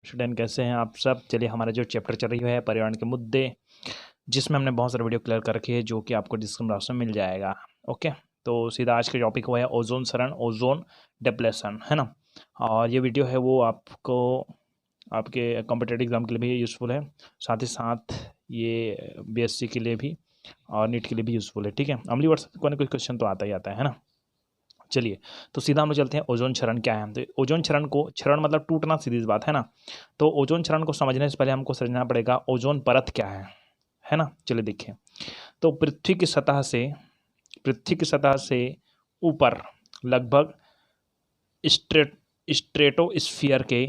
Student कैसे हैं आप सब। चलिए हमारा जो चैप्टर चल रही है पर्यावरण के मुद्दे, जिसमें हमने बहुत सारे वीडियो क्लियर कर रखी है जो कि आपको डिस्क्रिप्शन बॉक्स में मिल जाएगा। ओके, तो सीधा आज के टॉपिक हुआ है ओजोन क्षरण, ओजोन डिप्लेशन, है ना। और ये वीडियो है वो आपको आपके कॉम्पिटेटिव एग्जाम के लिए भी यूज़फुल है, साथ ही साथ ये बीएससी के लिए भी और नीट के लिए भी यूज़फुल है। ठीक है, अमली वर्ड से कोई ना कोई क्वेश्चन तो आता ही आता है ना। चलिए तो सीधा हम लोग चलते हैं ओजोन क्षरण क्या है। तो ओजोन क्षरण को, क्षरण मतलब टूटना, सीधी सी बात है ना। तो ओजोन क्षरण को समझने से पहले हमको समझना पड़ेगा ओजोन परत क्या है ना। चलिए देखिए, तो पृथ्वी की सतह से ऊपर लगभग स्ट्रेटोस्फीयर के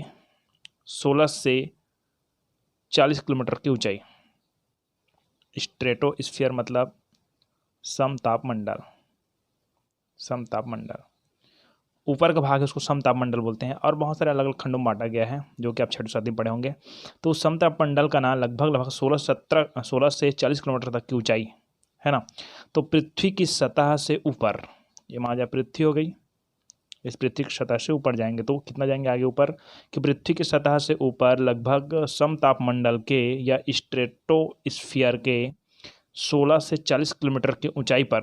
16 से 40 किलोमीटर की ऊंचाई। स्ट्रेटोस्फीयर मतलब समतापमंडल, समतापमंडल ऊपर का भाग है, उसको समतापमंडल बोलते हैं। और बहुत सारे अलग अलग खंडों में बांटा गया है जो कि आप 6वीं में पढ़े होंगे। तो उस समतापमंडल का नाम लगभग 16 से 40 किलोमीटर तक की ऊंचाई है ना। तो पृथ्वी की सतह से ऊपर, ये मान जाए पृथ्वी हो गई, इस पृथ्वी की सतह से ऊपर जाएंगे तो कितना जाएंगे आगे ऊपर, कि पृथ्वी की सतह से ऊपर लगभग समतापमंडल के या स्ट्रेटोस्फीयर के 16 से 40 किलोमीटर की ऊंचाई पर,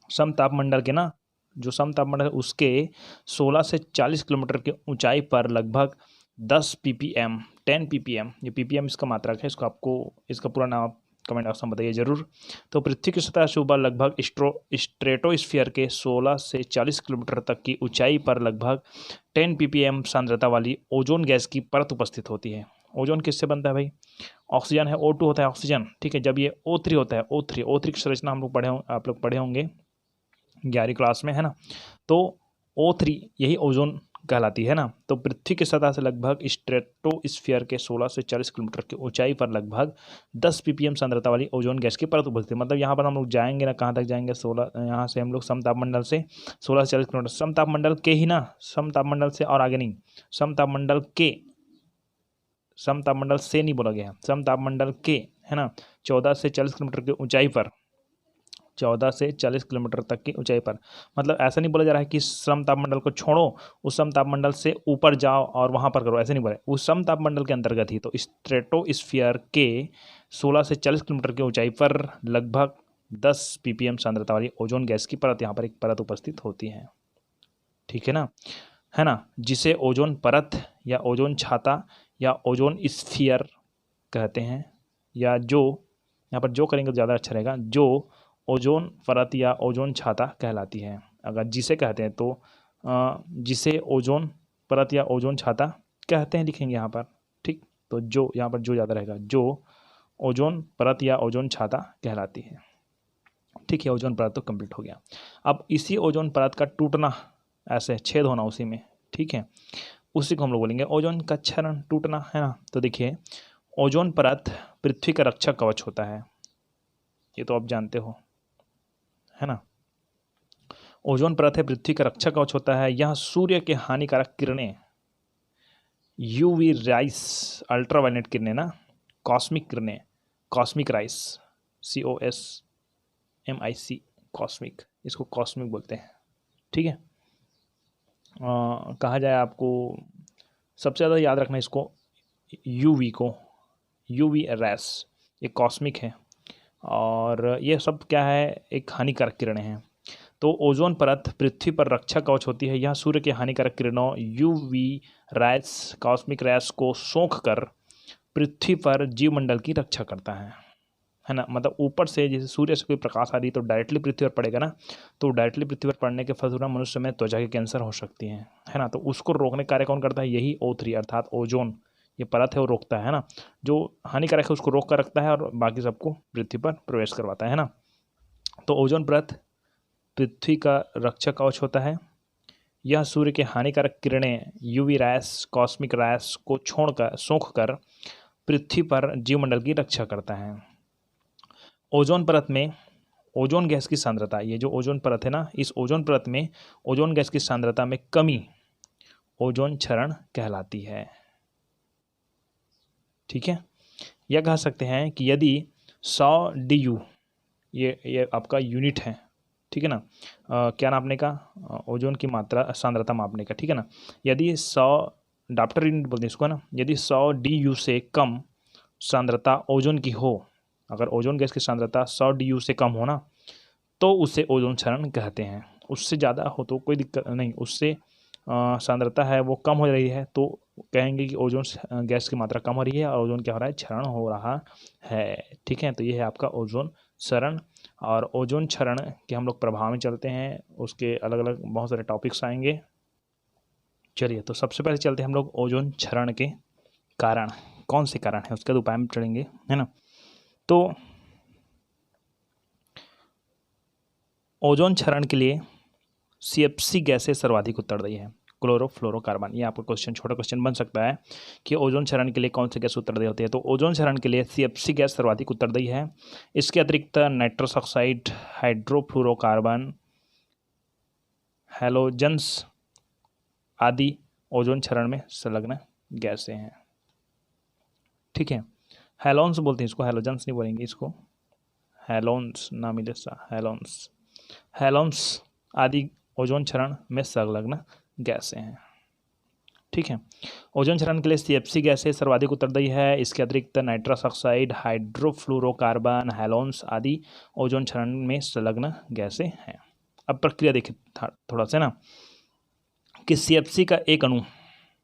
समतापमंडल के ना, जो समतापमंडल है उसके 16 से 40 किलोमीटर की ऊंचाई पर लगभग 10 ppm, 10 ppm, ये ppm इसका मात्रक है, इसको आपको इसका पूरा नाम कमेंट बॉक्स में बताइए जरूर। तो पृथ्वी की सतह से ऊपर लगभग स्ट्रेटोस्फीयर के 16 से 40 किलोमीटर तक की ऊंचाई पर लगभग 10 ppm सांद्रता वाली ओजोन गैस की परत उपस्थित होती है। ओजोन किससे बनता है भाई? ऑक्सीजन है, O2 होता है ऑक्सीजन, ठीक है। जब ये O3 होता है, O3 की संरचना हम लोग आप लोग पढ़े होंगे 11वीं क्लास में, है ना। तो O3 यही ओजोन कहलाती है ना। तो पृथ्वी की सतह से लगभग स्ट्रेटोस्फीयर के 16 से 40 किलोमीटर की ऊंचाई पर लगभग 10 ppm सांद्रता वाली ओजोन गैस की परत उपस्थित है। मतलब यहाँ पर हम लोग जाएंगे ना, कहाँ तक जाएंगे, 16, यहाँ से हम लोग समतापमंडल से 16 से 40 किलोमीटर, समतापमंडल के ही ना, समतापमंडल से और आगे नहीं, समतापमंडल के, समतापमंडल से नहीं बोला गया है, समतापमंडल के, है ना। 14 से 40 किलोमीटर की ऊंचाई पर, 14 से 40 किलोमीटर तक की ऊंचाई पर, मतलब ऐसा नहीं बोला जा रहा है कि समतापमंडल को छोड़ो, उस समतापमंडल से ऊपर जाओ और वहां पर करो, ऐसे नहीं बोला। उस समतापमंडल के अंतर्गत ही, तो स्ट्रेटोस्फीयर के 16 से 40 किलोमीटर की ऊंचाई पर लगभग 10 ppm सांद्रता वाली ओजोन गैस की परत, यहाँ पर एक परत उपस्थित होती है, ठीक है ना, जिसे ओजोन परत या ओजोन छाता या ओजोन स्फीयर कहते हैं। या जो, यहाँ पर जो करेंगे तो ज़्यादा अच्छा रहेगा, जो ओजोन परत या ओजोन छाता कहलाती है। अगर जिसे कहते हैं तो जिसे ओजोन परत या ओजोन छाता कहते हैं लिखेंगे यहाँ पर, ठीक। तो जो, यहाँ पर जो ज़्यादा रहेगा, जो ओजोन परत या ओजोन छाता कहलाती है, ठीक है। ओजोन परत तो कंप्लीट हो गया। अब इसी ओजोन परत का टूटना, ऐसे छेद होना उसी में, ठीक है, उसी को हम लोग बोलेंगे ओजोन का क्षरण, टूटना, है ना। तो देखिए, ओजोन परत पृथ्वी का रक्षा कवच होता है, ये तो आप जानते हो, है ना। ओजोन परत है पृथ्वी का रक्षा कवच होता है। यह सूर्य के हानिकारक किरणें, यूवी राइस, अल्ट्रावायलेट किरणें ना, कॉस्मिक किरणें, कॉस्मिक राइस, COSMIC, कॉस्मिक, इसको कॉस्मिक बोलते हैं, ठीक है। कहा जाए आपको, सबसे ज़्यादा याद रखना इसको, यूवी को, यूवी रैस, ये कॉस्मिक है और ये सब क्या है, एक हानिकारक किरणें हैं। तो ओजोन परत पृथ्वी पर रक्षा कवच होती है। यह सूर्य के हानिकारक किरणों यूवी रैस, कॉस्मिक रैस को सोख कर पृथ्वी पर जीवमंडल की रक्षा करता है ना। मतलब ऊपर से जैसे सूर्य से कोई प्रकाश आ रही है तो डायरेक्टली पृथ्वी पर पड़ेगा ना, तो डायरेक्टली पृथ्वी पर पड़ने के फलस्वरूप मनुष्य में त्वचा के कैंसर हो सकती है ना। तो उसको रोकने का कार्य कौन करता है? यही O3 अर्थात ओजोन, ये परत है वो रोकता है ना। जो हानिकारक है उसको रोक कर रखता है और बाकी सबको पृथ्वी पर प्रवेश करवाता है ना। तो ओजोन परत पृथ्वी का रक्षा कवच होता है। यह सूर्य के हानिकारक किरणें यूवी रैस, कॉस्मिक रैस को छोड़कर, सोख कर पृथ्वी पर जीवमंडल की रक्षा करता है। ओजोन परत में ओजोन गैस की सांद्रता, ये जो ओजोन परत है ना, इस ओजोन परत में ओजोन गैस की सांद्रता में कमी ओजोन क्षरण कहलाती है, ठीक है। यह कह सकते हैं कि यदि 100 DU, ये आपका यूनिट है, ठीक है ना, क्या नापने का? ओजोन की मात्रा, सांद्रता मापने का, ठीक है ना। यदि 100 डाप्टर यूनिट बोलते हैं इसको ना, यदि 100 DU से कम सांद्रता ओजोन की हो, अगर ओजोन गैस की सांद्रता 100 DU से कम हो ना, तो उसे ओजोन क्षरण कहते हैं। उससे ज़्यादा हो तो कोई दिक्कत नहीं, उससे सांद्रता है वो कम हो रही है तो कहेंगे कि ओजोन गैस की मात्रा कम हो रही है और ओजोन क्या हो रहा है, क्षरण हो रहा है। ठीक है, तो ये है आपका ओजोन क्षरण। और ओजोन क्षरण के हम लोग प्रभाव में चलते हैं, उसके अलग अलग बहुत सारे टॉपिक्स आएंगे। चलिए, तो सबसे पहले चलते हैं हम लोग ओजोन क्षरण के कारण, कौन से कारण है उसके उपाय में चढ़ेंगे, है ना। तो ओजोन क्षरण के लिए CFC गैसें सर्वाधिक उत्तरदायी है, क्लोरोफ्लोरोकार्बन। ये आपका क्वेश्चन, छोटा क्वेश्चन बन सकता है कि ओजोन क्षरण के लिए कौन सी गैस उत्तरदायी होती है। तो ओजोन क्षरण के लिए CFC गैस सर्वाधिक उत्तरदायी है। इसके अतिरिक्त नाइट्रस ऑक्साइड, हाइड्रोफ्लोरोकार्बन, हैलोजन्स आदि ओजोन क्षरण में संलग्न गैसें हैं। ठीक है, हैलोन्स बोलते हैं इसको, हैलोजन्स नहीं बोलेंगे इसको, हैलोन्स ना मिले सा, हैलोन्स आदि ओजोन क्षरण में संलग्न गैसें हैं। ठीक है, ओजोन क्षरण के लिए CFC गैसें सर्वाधिक उत्तरदायी है। इसके अतिरिक्त नाइट्रस ऑक्साइड, हाइड्रोफ्लोरोकार्बन, हैलोन्स आदि ओजोन क्षरण में संलग्न गैसें हैं। अब प्रक्रिया देखिए थोड़ा सा ना, कि CFC का एक अणु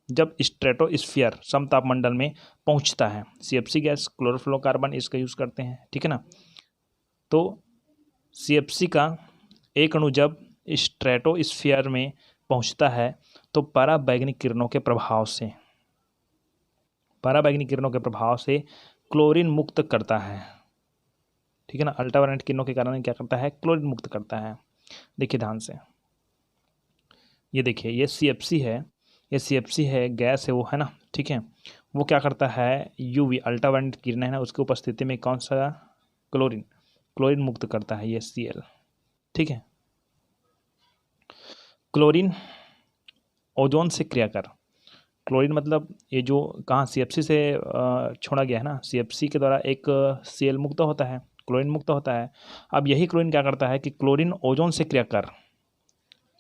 जब स्ट्रेटोस्फीयर समतापमंडल में पहुंचता है, CFC गैस, क्लोरोफ्लोरोकार्बन इसका यूज़ करते हैं। ठीक है ना, तो CFC का एक अणु जब स्ट्रेटोस्फीयर में पहुंचता है तो पराबैंगनी किरणों के प्रभाव से क्लोरीन मुक्त करता है। ठीक है ना, अल्ट्रावायलेट किरणों के कारण क्या करता है, क्लोरीन मुक्त करता है। देखिए ध्यान से, ये देखिए, ये CFC है, ये CFC है, गैस है वो, है ना। ठीक है, वो क्या करता है, UV अल्ट्रावायलेट किरण है ना, उसकी उपस्थिति में कौन सा, क्लोरीन मुक्त करता है, ये Cl। ठीक है, क्लोरीन ओजोन से क्रिया कर, क्लोरीन मतलब ये जो कहाँ CFC से छोड़ा गया है ना, CFC के द्वारा एक Cl मुक्त होता है, क्लोरीन मुक्त होता है। अब यही क्लोरीन क्या करता है कि क्लोरीन ओजोन से क्रिया कर,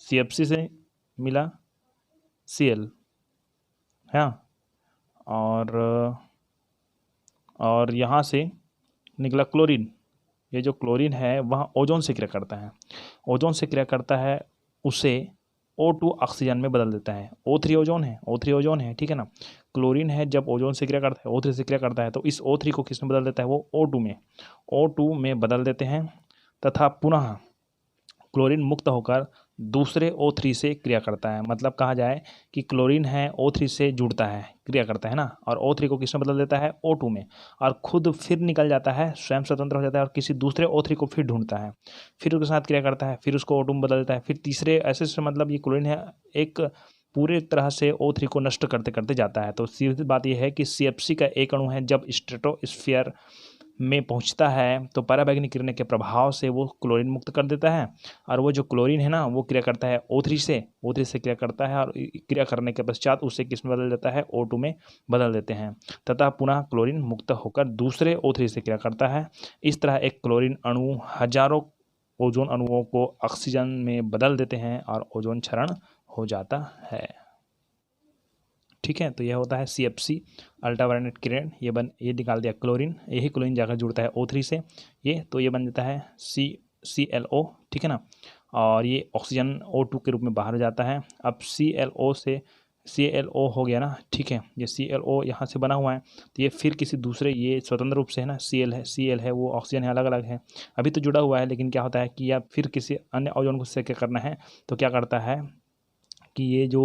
CFC से मिला Cl, हाँ, और यहाँ से निकला क्लोरीन। ये जो क्लोरीन है वह ओजोन से क्रिया करता है, ओजोन से क्रिया करता है, उसे O2 ऑक्सीजन में बदल देता है। O3 ओजोन है। ठीक है ना, क्लोरीन है, जब ओजोन से क्रिया करता है, O3 से क्रिया करता है, तो इस O3 को किस में बदल देता है, वो O2 में बदल देते हैं, तथा पुनः क्लोरीन मुक्त होकर दूसरे O3 से क्रिया करता है। मतलब कहा जाए कि क्लोरीन है O3 से जुड़ता है, क्रिया करता है ना, और O3 को किस में बदल देता है, O2 में, और खुद फिर निकल जाता है, स्वयं स्वतंत्र हो जाता है और किसी दूसरे O3 को फिर ढूंढता है, फिर उसके साथ क्रिया करता है, फिर उसको O2 में बदल देता है, फिर तीसरे, ऐसे मतलब ये क्लोरीन है एक पूरे तरह से O3 को नष्ट करते करते जाता है। तो सीधी बात यह है कि CFC का एक अणु है जब स्ट्रेटोस्फीयर में पहुंचता है तो पराबैंगनी किरणें के प्रभाव से वो क्लोरीन मुक्त कर देता है, और वो जो क्लोरीन है ना वो क्रिया करता है O3 से क्रिया करता है, और क्रिया करने के पश्चात उसे किस में बदल देता है, O2 में बदल देते हैं, तथा पुनः क्लोरीन मुक्त होकर दूसरे O3 से क्रिया करता है। इस तरह एक क्लोरीन अणु हजारों ओजोन अणुओं को ऑक्सीजन में बदल देते हैं और ओजोन क्षरण हो जाता है। ठीक है, तो यह होता है CFC अल्ट्रावायलेट किरण। ये निकाल दिया क्लोरीन, यही क्लोरीन जाकर जुड़ता है O3 से, ये तो ये बन जाता है ClO। ठीक है ना, और ये ऑक्सीजन O2 के रूप में बाहर हो जाता है। अब ClO से ClO हो गया ना, ठीक है, ये ClO यहाँ से बना हुआ है, तो ये फिर किसी दूसरे, ये स्वतंत्र रूप से है ना, Cl है वो ऑक्सीजन है, अलग अलग है, अभी तो जुड़ा हुआ है, लेकिन क्या होता है कि या फिर किसी अन्य ओजोन को से क्या करना है, तो क्या करता है कि ये जो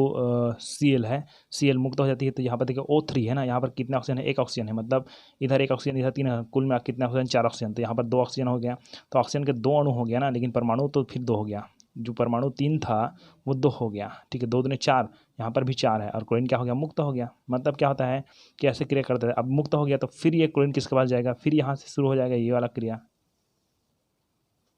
Cl मुक्त हो जाती है, तो यहाँ पर देखिए O3 है ना, यहाँ पर कितना ऑक्सीजन है, एक ऑक्सीजन है, मतलब इधर एक ऑक्सीजन, इधर तीन, कुल में कितना ऑक्सीजन, 4 ऑक्सीजन, तो यहाँ पर 2 ऑक्सीजन हो गया, तो ऑक्सीजन के 2 अणु हो गया ना, लेकिन परमाणु तो फिर 2 हो गया, जो परमाणु 3 था वो 2 हो गया। ठीक है, 2 दूनी 4, यहाँ पर भी 4 है, और क्लोरीन क्या हो गया, मुक्त हो गया। मतलब क्या होता है कि ऐसे क्रिया करते हैं, अब मुक्त हो गया तो फिर ये क्लोरीन किसके पास जाएगा, फिर यहाँ से शुरू हो जाएगा ये वाला क्रिया।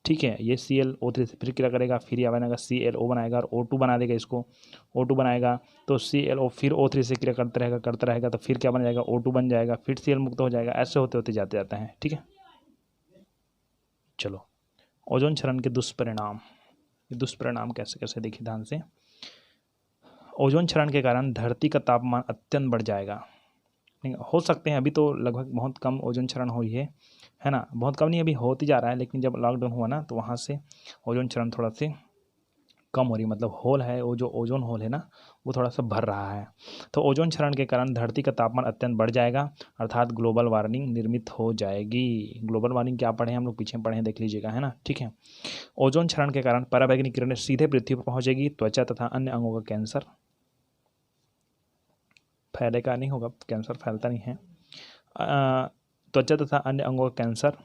ठीक है, ये ClO3 से फिर क्रिया करेगा, फिर यह बनेगा ClO बनाएगा और O2 बना देगा, इसको O2 बनाएगा, तो ClO फिर O3 से क्रिया करता रहेगा, तो फिर क्या बन जाएगा, O2 बन जाएगा, फिर Cl मुक्त हो जाएगा, ऐसे होते होते जाते हैं। ठीक है, चलो, ओजोन क्षरण के दुष्परिणाम, कैसे कैसे देखिए ध्यान से। ओजोन क्षरण के कारण धरती का तापमान अत्यंत बढ़ जाएगा। नहीं, हो सकते हैं, अभी तो लगभग बहुत कम ओजोन क्षरण हुई है ना, बहुत कम नहीं, अभी होती जा रहा है, लेकिन जब लॉकडाउन हुआ ना तो वहाँ से ओजोन क्षरण थोड़ा से कम हो रही, मतलब होल है वो, जो ओजोन होल है ना वो थोड़ा सा भर रहा है। तो ओजोन क्षरण के कारण धरती का तापमान अत्यंत बढ़ जाएगा, अर्थात ग्लोबल वार्मिंग निर्मित हो जाएगी। ग्लोबल वार्मिंग क्या पढ़े हम लोग, पीछे पढ़े हैं, देख लीजिएगा, है ना, ठीक है। ओजोन क्षरण के कारण पराबैंगनी किरणें सीधे पृथ्वी पर पहुंचेगी, त्वचा तथा अन्य अंगों का कैंसर फैलेगा, नहीं होगा, कैंसर फैलता नहीं है, त्वचा तथा अन्य अंगों का कैंसर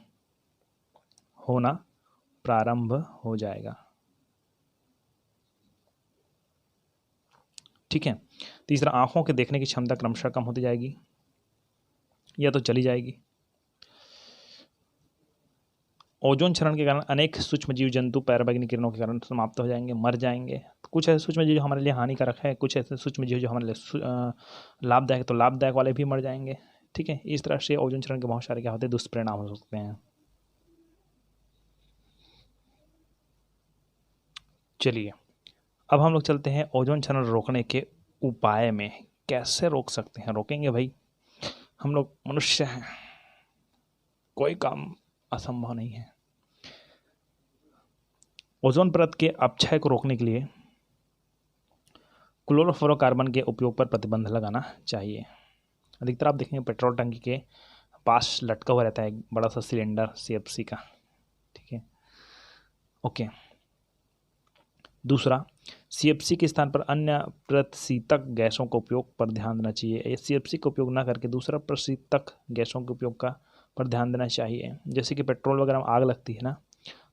होना प्रारंभ हो जाएगा, ठीक है। तीसरा, आंखों के देखने की क्षमता क्रमशः कम होती जाएगी या तो चली जाएगी। ओजोन क्षरण के कारण अनेक सूक्ष्म जीव जंतु पराबैंगनी किरणों के कारण समाप्त हो जाएंगे, मर जाएंगे। कुछ ऐसे सूक्ष्म जीव जो हमारे लिए हानिकारक है, कुछ ऐसे सूक्ष्म जीव जो हमारे लिए लाभदायक, तो लाभदायक वाले भी मर जाएंगे, ठीक है। इस तरह से ओजोन क्षरण के बहुत सारे क्या होते हैं, दुष्परिणाम हो सकते हैं। चलिए अब हम लोग चलते हैं ओजोन क्षरण रोकने के उपाय में। कैसे रोक सकते हैं, रोकेंगे भाई, हम लोग मनुष्य हैं, कोई काम असंभव नहीं है। ओजोन परत के अपक्षय को रोकने के लिए क्लोरोफ्लोरोकार्बन के उपयोग पर प्रतिबंध लगाना चाहिए। अधिकतर आप देखेंगे पेट्रोल टंकी के पास लटका हुआ रहता है एक बड़ा सा सिलेंडर CFC का, ठीक है, ओके। दूसरा, CFC के स्थान पर अन्य प्रतिशीतक गैसों का उपयोग पर ध्यान देना चाहिए। CFC का उपयोग ना करके दूसरा प्रतिशीतक गैसों के उपयोग का पर ध्यान देना चाहिए। जैसे कि पेट्रोल वगैरह में आग लगती है ना,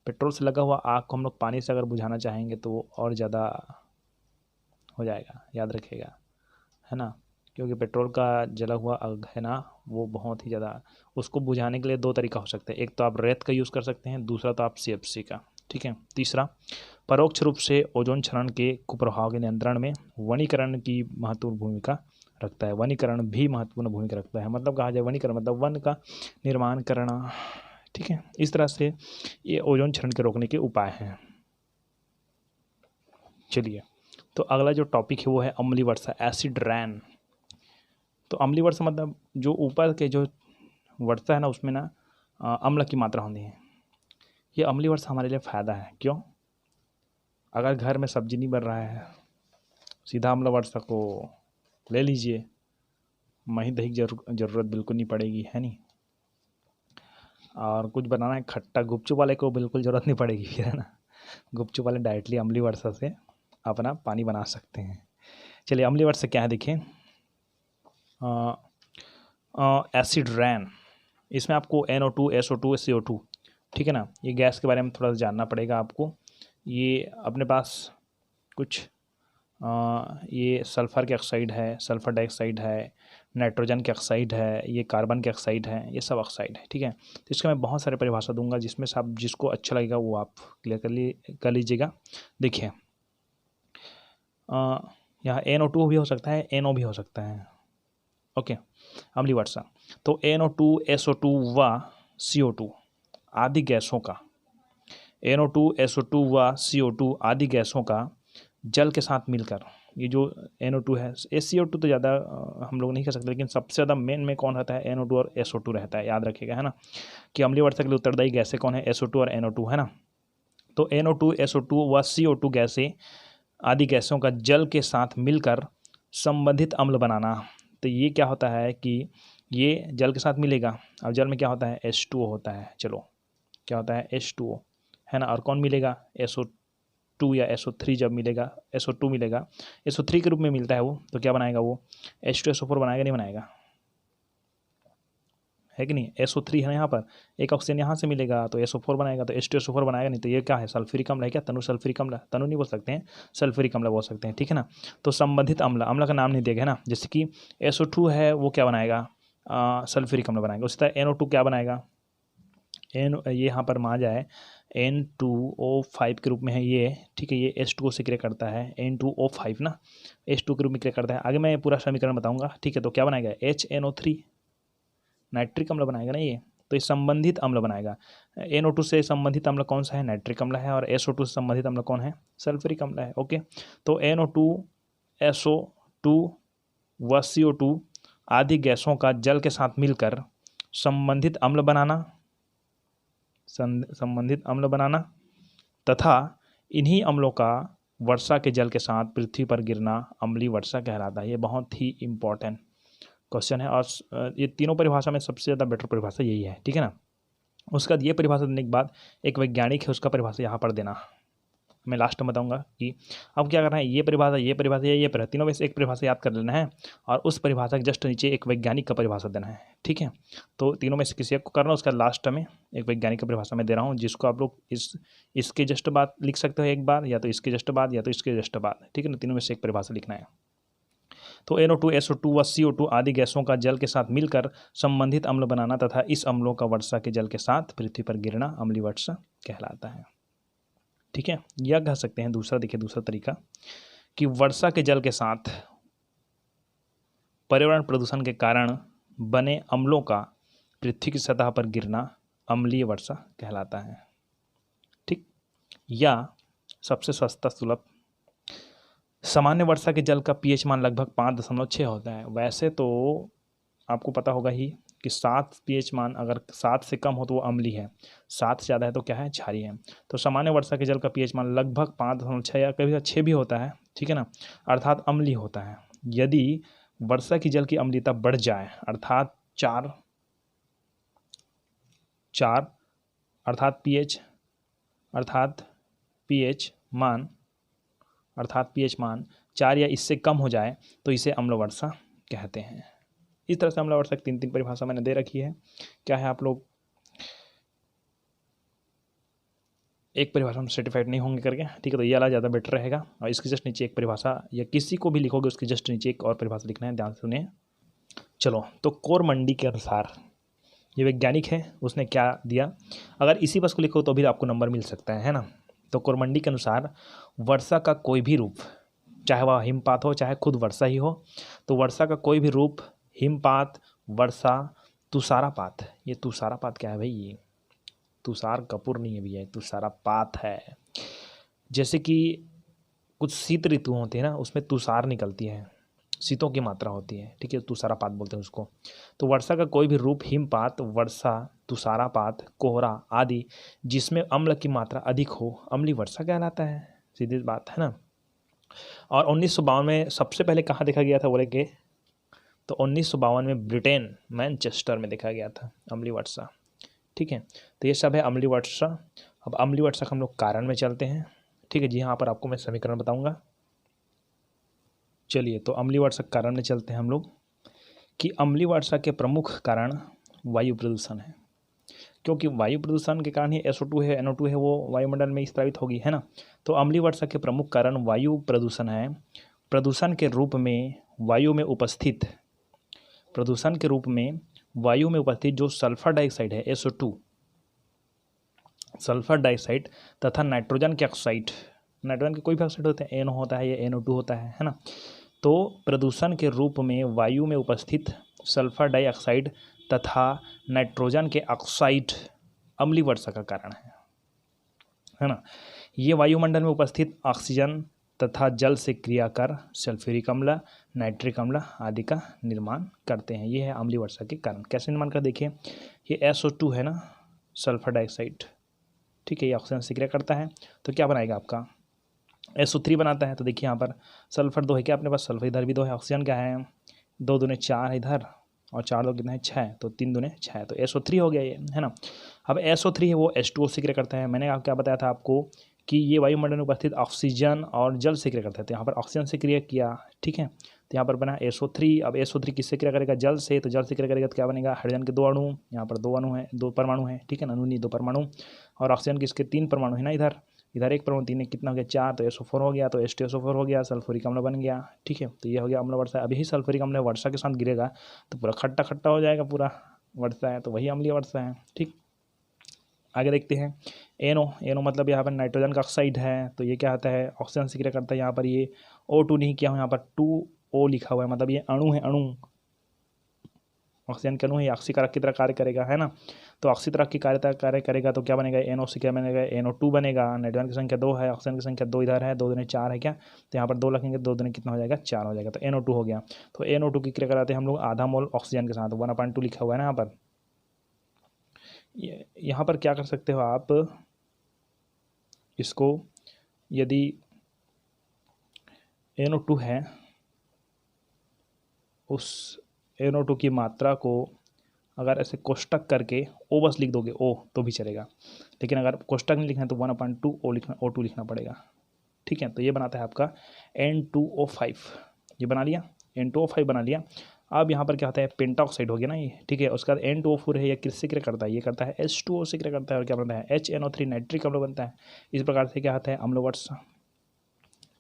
पेट्रोल से लगा हुआ आग को हम लोग पानी से अगर बुझाना चाहेंगे तो वो और ज़्यादा हो जाएगा, याद रखिएगा, है ना, क्योंकि पेट्रोल का जला हुआ आग है ना वो बहुत ही ज़्यादा, उसको बुझाने के लिए दो तरीका हो सकता है, एक तो आप रेत का यूज़ कर सकते हैं, दूसरा तो आप CFC का, ठीक है। तीसरा, परोक्ष रूप से ओजोन क्षरण के कुप्रभाव के नियंत्रण में वनीकरण की महत्वपूर्ण भूमिका रखता है। वनीकरण भी महत्वपूर्ण भूमिका रखता है, मतलब कहा जाए वनीकरण मतलब वन का निर्माण करना, ठीक है। इस तरह से ये ओजोन क्षरण के रोकने के उपाय हैं। चलिए तो अगला जो टॉपिक है वो है अम्लीय वर्षा, एसिड रेन। तो अम्लीय वर्षा मतलब जो ऊपर के जो वर्षा है ना उसमें ना अम्ल की मात्रा होती है। ये अम्लीय वर्षा हमारे लिए फ़ायदा है, क्यों? अगर घर में सब्जी नहीं बन रहा है, सीधा अम्ल वर्षा को ले लीजिए, मही दही की ज़रूरत बिल्कुल नहीं पड़ेगी, है नहीं। और कुछ बनाना है खट्टा, गुपचुप वाले को बिल्कुल ज़रूरत नहीं पड़ेगी फिर, है ना। गुपचुप वाले डायरेक्टली अम्लीय वर्षा से अपना पानी बना सकते हैं। चलिए अम्लीय वर्षा क्या है देखिए, एसिड रैन, इसमें आपको NO2 SO2 CO2, ठीक है ना, ये गैस के बारे में थोड़ा सा जानना पड़ेगा आपको। ये अपने पास कुछ ये सल्फ़र के ऑक्साइड है, सल्फ़र डाइऑक्साइड है, नाइट्रोजन के ऑक्साइड है, ये कार्बन के ऑक्साइड है, ये सब ऑक्साइड है, ठीक है। तो इसका मैं बहुत सारे परिभाषा दूंगा, जिसमें से आप जिसको अच्छा लगेगा वो आप क्लियर कर लीजिएगा। देखिए यहाँ NO2 भी हो सकता है, NO भी हो सकता है, ओके। अम्लीय वर्षा तो NO2 SO2 व CO2 आदि गैसों का, NO2 SO2 व CO2 आदि गैसों का जल के साथ मिलकर, ये जो NO2 है, CO2 तो ज़्यादा हम लोग नहीं कर सकते, लेकिन सबसे ज़्यादा मेन में कौन रहता है, NO2 और SO2 रहता है, याद रखिएगा, है ना, कि अम्लीय वर्षा के लिए उत्तरदायी गैसें कौन है, SO2 और NO2, है ना। तो NO2 SO2 व CO2 गैसें आदि गैसों का जल के साथ मिलकर संबंधित अम्ल बनाना। तो ये क्या होता है कि ये जल के साथ मिलेगा, अब जल में क्या होता है, H2O होता है, चलो क्या होता है, H2O, है ना, और कौन मिलेगा, SO2 या SO3 जब मिलेगा, SO2 मिलेगा, SO3 के रूप में मिलता है वो, तो क्या बनाएगा वो, H2SO4 बनाएगा, नहीं बनाएगा, है कि नहीं। SO3 है यहाँ पर, एक ऑक्सीजन यहाँ से मिलेगा तो SO4 बनाएगा, तो H2SO4 बनाएगा नहीं, तो ये क्या है, सल्फ्यूरिक अम्ल है क्या, तनु सल्फ्यूरिक अम्ल, तनु नहीं बोल सकते हैं, सल्फ्यूरिक अम्ल बोल सकते हैं, ठीक है ना। तो संबंधित अम्ल, अम्ल का नाम नहीं देगा, है ना, जैसे कि SO2 है वो क्या बनाएगा, सल्फ्यूरिक अम्ल बनाएगा। उसी तरह NO2 क्या बनाएगा, ये यहाँ पर मान जाए N2O5 के रूप में है ये, ठीक है, ये H2O से क्रिया करता है, N2O5 ना H2 के रूप में क्रिया करता है। आगे मैं पूरा समीकरण बताऊंगा, ठीक है। तो क्या बनाएगा, HNO3 नाइट्रिक अम्ल बनाएगा ना ये, तो ये संबंधित अम्ल बनाएगा। NO2 से संबंधित अम्ल कौन सा है, नाइट्रिक अम्ल है, और SO2 से संबंधित अम्ल कौन है, सल्फ्यूरिक अम्ल है, ओके। तो NO2 SO2 व CO2 आदि गैसों का जल के साथ मिलकर संबंधित अम्ल बनाना तथा इन्हीं अम्लों का वर्षा के जल के साथ पृथ्वी पर गिरना अम्लीय वर्षा कहलाता है। ये बहुत ही इम्पोर्टेंट क्वेश्चन है और ये तीनों परिभाषा में सबसे ज़्यादा बेटर परिभाषा यही है, ठीक है ना। उसके बाद ये परिभाषा देने के बाद एक वैज्ञानिक है उसका परिभाषा यहाँ पर देना, मैं लास्ट में बताऊंगा कि अब क्या करना है। ये परिभाषा तीनों में से एक परिभाषा याद कर लेना है और उस परिभाषा के जस्ट नीचे एक वैज्ञानिक का परिभाषा देना है, ठीक है। तो तीनों में से किसी एक को करना, उसका लास्ट में एक वैज्ञानिक का परिभाषा मैं दे रहा हूँ, जिसको आप लोग इसके जस्ट बाद लिख सकते हो एक बार, या तो इसके जस्ट बाद या तो इसके जस्ट बाद, ठीक है ना। तीनों में से एक परिभाषा लिखना है। तो NO2 SO2 व CO2 आदि गैसों का जल के साथ मिलकर संबंधित अम्ल बनाना तथा इस अम्लों का वर्षा के जल के साथ पृथ्वी पर गिरना अम्लीय वर्षा कहलाता है, ठीक है। यह कह सकते हैं दूसरा, देखिए दूसरा तरीका कि वर्षा के जल के साथ पर्यावरण प्रदूषण के कारण बने अम्लों का पृथ्वी की सतह पर गिरना अम्लीय वर्षा कहलाता है, ठीक। या सबसे सस्ता सुलभ, सामान्य वर्षा के जल का pH मान लगभग 5.6 होता है। वैसे तो आपको पता होगा ही कि 7 pH मान अगर 7 से कम हो तो वो अम्लीय है, 7 से ज़्यादा है तो क्या है, क्षारीय है। तो सामान्य वर्षा के जल का pH मान लगभग 5.6 या कभी 6 भी होता है, ठीक है ना, अर्थात अम्लीय होता है। यदि वर्षा की जल की अम्लीयता बढ़ जाए अर्थात 4 अर्थात pH मान 4 या इससे कम हो जाए तो इसे अम्ल वर्षा कहते हैं। इस तरह से अम्ल वर्षा की 3 परिभाषा मैंने दे रखी है। क्या है, आप लोग एक परिभाषा में सर्टिफाइड नहीं होंगे करके, ठीक है। तो ये वाला ज़्यादा बेटर रहेगा और इसके जस्ट नीचे एक परिभाषा, या किसी को भी लिखोगे उसके जस्ट नीचे एक और परिभाषा लिखना है, ध्यान से सुनिए। चलो, तो कोरमंडी के अनुसार ये वैज्ञानिक है, उसने क्या दिया, अगर इसी बस को लिखो तो भी आपको नंबर मिल सकता है ना। तो कोरमंडी के अनुसार वर्षा का कोई भी रूप, चाहे वह हिमपात हो चाहे खुद वर्षा ही हो, तो वर्षा का कोई भी रूप, हिमपात, वर्षा, तुषारापात, ये तुषारापात क्या है भाई, ये तुषार कपूर नहीं है भैया, तुषारापात है। जैसे कि कुछ शीत ऋतु होते हैं ना, उसमें तुषार निकलती है, शीतों की मात्रा होती है, ठीक है, तुषारापात बोलते हैं उसको। तो वर्षा का कोई भी रूप, हिमपात, वर्षा, तुषारापात, कोहरा आदि जिसमें अम्ल की मात्रा अधिक हो अम्लीय वर्षा कहलाता है, सीधी बात है ना। और 1952 में सबसे पहले कहाँ देखा गया था बोले के, तो 1952 में ब्रिटेन मैनचेस्टर में देखा गया था अम्लीय वर्षा, ठीक है। तो ये सब है अम्लीय वर्षा। अब अम्लीय वर्षा का हम लोग कारण में चलते हैं, ठीक है जी। यहाँ पर आपको मैं समीकरण बताऊंगा। चलिए, तो अम्लीय वर्षा के कारण में चलते हैं हम लोग कि अम्लीय वर्षा के प्रमुख कारण वायु प्रदूषण है, क्योंकि वायु प्रदूषण के कारण ही SO2 है, NO2 है, वो वायुमंडल में स्रावित होगी, है ना। तो अम्लीय वर्षा के प्रमुख कारण वायु प्रदूषण है। प्रदूषण के रूप में वायु में उपस्थित जो सल्फर डाइऑक्साइड है, SO2, सल्फर डाइऑक्साइड तथा नाइट्रोजन के ऑक्साइड, नाइट्रोजन के कोई भी ऑक्साइड होते हैं, NO होता है या NO2 होता है ना। तो प्रदूषण के रूप में वायु में उपस्थित सल्फर डाइऑक्साइड तथा नाइट्रोजन के ऑक्साइड अम्लीय वर्षा का कारण है ना। ये वायुमंडल में उपस्थित ऑक्सीजन तथा जल से क्रिया कर सल्फ्यूरिक अम्ल, नाइट्रिक अम्ल आदि का निर्माण करते हैं। ये है अम्लीय वर्षा के कारण। कैसे निर्माण कर, देखिए, ये SO2 है ना, सल्फर डाइऑक्साइड, ठीक है, ये ऑक्सीजन से क्रिया करता है तो क्या बनाएगा आपका, SO3 बनाता है। तो देखिए यहाँ पर सल्फर 2 है क्या अपने पास, सल्फर इधर भी 2 है, ऑक्सीजन क्या है 2 दूने 4 है इधर, और 4 2 कितना है 6, तो 3 दूने 6, तो SO3 हो गया ये, है ना। अब SO3 है वो H2O से क्रिया करता है। मैंने क्या बताया था आपको कि ये वायुमंडल में उपस्थित ऑक्सीजन और जल से क्रिया करता है, तो यहाँ पर ऑक्सीजन से क्रिया किया, ठीक है, तो यहाँ पर बना SO3। अब SO3 किससे क्रिया करेगा, जल से, तो जल से क्रिया करेगा तो क्या बनेगा, हाइड्रोजन के 2 अणु, यहाँ पर 2 अणु है, 2 परमाणु है, ठीक है ना, अणु नहीं 2 परमाणु, और ऑक्सीजन किसके 3 परमाणु है ना, इधर 1 परमाणु, 3 कितना हो गया 4, तो SO4 हो गया, तो H2SO4 हो गया, सल्फ्यूरिक अम्ल बन गया, ठीक है। तो ये हो गया अम्ल वर्षा। अभी सल्फ्यूरिक अम्ल वर्षा के साथ गिरेगा तो पूरा खट्टा खट्टा हो जाएगा, पूरा वर्षा है, तो वही अम्लीय वर्षा है, ठीक। आगे देखते हैं NO मतलब यहाँ पर नाइट्रोजन का ऑक्साइड है, तो ये क्या होता है, ऑक्सीजन से क्रिया करता है। यहाँ पर ये O2 नहीं किया हूँ, यहाँ पर 2O लिखा हुआ है, मतलब ये अणु है, अणु ऑक्सीजन के अणु है, ऑक्सीकारक की तरह कार्य करेगा, है ना। तो ऑक्सीतरक की कार्य करेगा तो क्या बनेगा, NO से क्या बनेगा, NO2 बनेगा। नाइट्रोजन की संख्या 2 है, ऑक्सीजन की संख्या 2 इधर है, 2 दूनी 4 है क्या, तो यहाँ पर 2 रखेंगे, 2 दूनी कितना हो जाएगा, 4 हो जाएगा, तो NO2 हो गया। तो NO2 की क्रिया कराते हैं हम लोग आधा मोल ऑक्सीजन के साथ, 1/2 लिखा हुआ है ना यहाँ पर। यहाँ पर क्या कर सकते हो आप, इसको यदि NO2 है, उस NO2 की मात्रा को अगर ऐसे कोष्टक करके O बस लिख दोगे, O तो भी चलेगा, लेकिन अगर कोष्टक नहीं लिखना है तो 1/2 O2 लिखना पड़ेगा। ठीक है, तो ये बनाता है आपका N2O5, ये बना लिया, N2O5 बना लिया। अब यहाँ पर क्या होता है, पेंटाऑक्साइड हो गया ना ये, ठीक है। उसके बाद N2O4 है, ये किससे क्रिया करता है, ये करता है H2O से क्रिया करता है, और क्या बनता है, HNO3 नाइट्रिक अम्ल बनता है। इस प्रकार से क्या होता है, अम्ल वर्षा।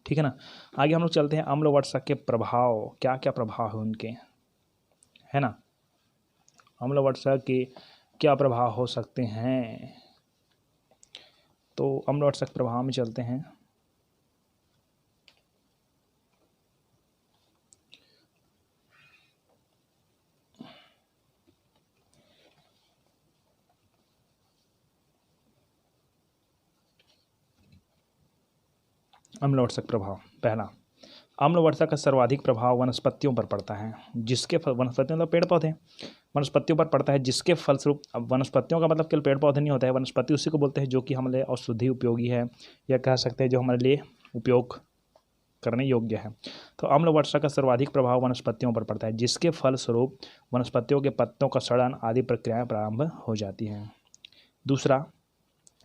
ठीक है ना। आगे हम लोग चलते हैं अम्ल वर्षा के प्रभाव, क्या क्या प्रभाव है उनके, है ना। अम्ल वर्षा के क्या प्रभाव हो सकते हैं, तो अम्ल वर्षा के प्रभाव में चलते हैं। अम्ल वर्षा प्रभाव, पहला, अम्ल वर्षा का सर्वाधिक प्रभाव वनस्पतियों पर पड़ता है, जिसके वनस्पतियों मतलब पेड़ पौधे, वनस्पतियों पर पड़ता है, जिसके फलस्वरूप, अब वनस्पतियों का मतलब केवल पेड़ पौधे नहीं होता है, वनस्पति उसी को बोलते हैं जो कि हमारे लिए औषधि उपयोगी है, या कह सकते हैं जो हमारे लिए उपयोग करने योग्य है। तो अम्ल वर्षा का सर्वाधिक प्रभाव वनस्पतियों पर पड़ता है, जिसके फलस्वरूप वनस्पतियों के पत्तों का सड़न आदि प्रक्रियाएं प्रारंभ हो जाती हैं। दूसरा,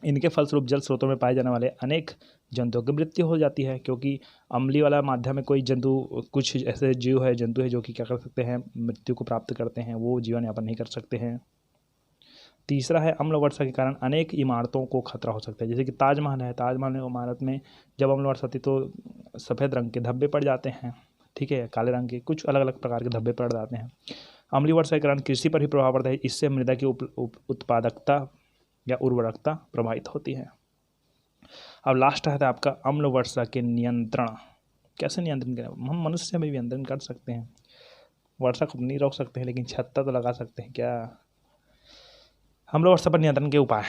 इनके फलस्वरूप जल स्रोतों में पाए जाने वाले अनेक जंतुओं की मृत्यु हो जाती है, क्योंकि अम्लीय वाला माध्यम में कोई जंतु, कुछ ऐसे जीव है, जंतु है जो कि क्या कर सकते हैं, मृत्यु को प्राप्त करते हैं, वो जीवन यापन नहीं कर सकते हैं। तीसरा है, अम्ल वर्षा के कारण अनेक इमारतों को खतरा हो सकता है, जैसे कि ताजमहल है, ताजमहल इमारत में जब अम्ल वर्षा होती तो सफ़ेद रंग के धब्बे पड़ जाते हैं, ठीक है, काले रंग के कुछ अलग अलग प्रकार के धब्बे पड़ जाते हैं। अम्लीय वर्षा के कारण कृषि पर भी प्रभाव पड़ता है, इससे मृदा की उत्पादकता या उर्वरकता प्रभावित होती है। अब लास्ट है आपका अम्ल वर्षा के नियंत्रण, कैसे नियंत्रण करें, हम मनुष्य में भी नियंत्रण कर सकते हैं, वर्षा को नहीं रोक सकते हैं लेकिन छत्ता तो लगा सकते हैं क्या। अम्ल वर्षा पर नियंत्रण के उपाय,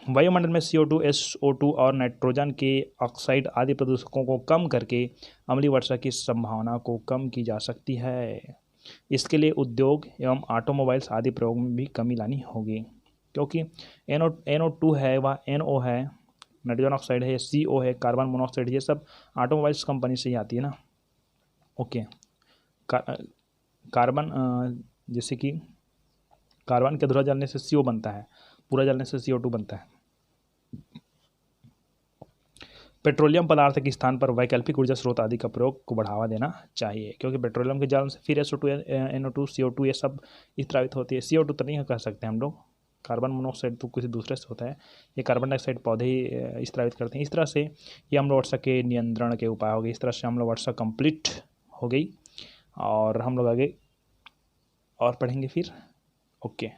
वायुमंडल में CO2, SO2 और नाइट्रोजन के ऑक्साइड आदि प्रदूषकों को कम करके अम्लीय वर्षा की संभावना को कम की जा सकती है। इसके लिए उद्योग एवं ऑटोमोबाइल्स आदि प्रयोग में भी कमी लानी होगी, क्योंकि NO2 है, वह NO है, नाइट्रोजन ऑक्साइड है, CO है, कार्बन मोनोऑक्साइड, ये सब ऑटोमोबाइल्स कंपनी से ही आती है ना। ओके, कार्बन, जैसे कि कार्बन के अधूरा जलने से CO बनता है, पूरा जलने से CO2 बनता है। पेट्रोलियम पदार्थ के स्थान पर वैकल्पिक ऊर्जा स्रोत आदि का प्रयोग को बढ़ावा देना चाहिए, क्योंकि पेट्रोलियम के जलन से फिर SO2, NO2, CO2 ये सब स्रावित होती है। CO2 तो नहीं कह सकते हम लोग, कार्बन मोनोऑक्साइड तो किसी दूसरे से होता है, ये कार्बन डाइऑक्साइड पौधे ही स्रावित करते हैं। इस तरह से ये अम्ल वर्षा के नियंत्रण के उपाय हो गए। इस तरह से अम्ल वर्षा कंप्लीट हो गई, और हम लोग आगे और पढ़ेंगे फिर। ओके।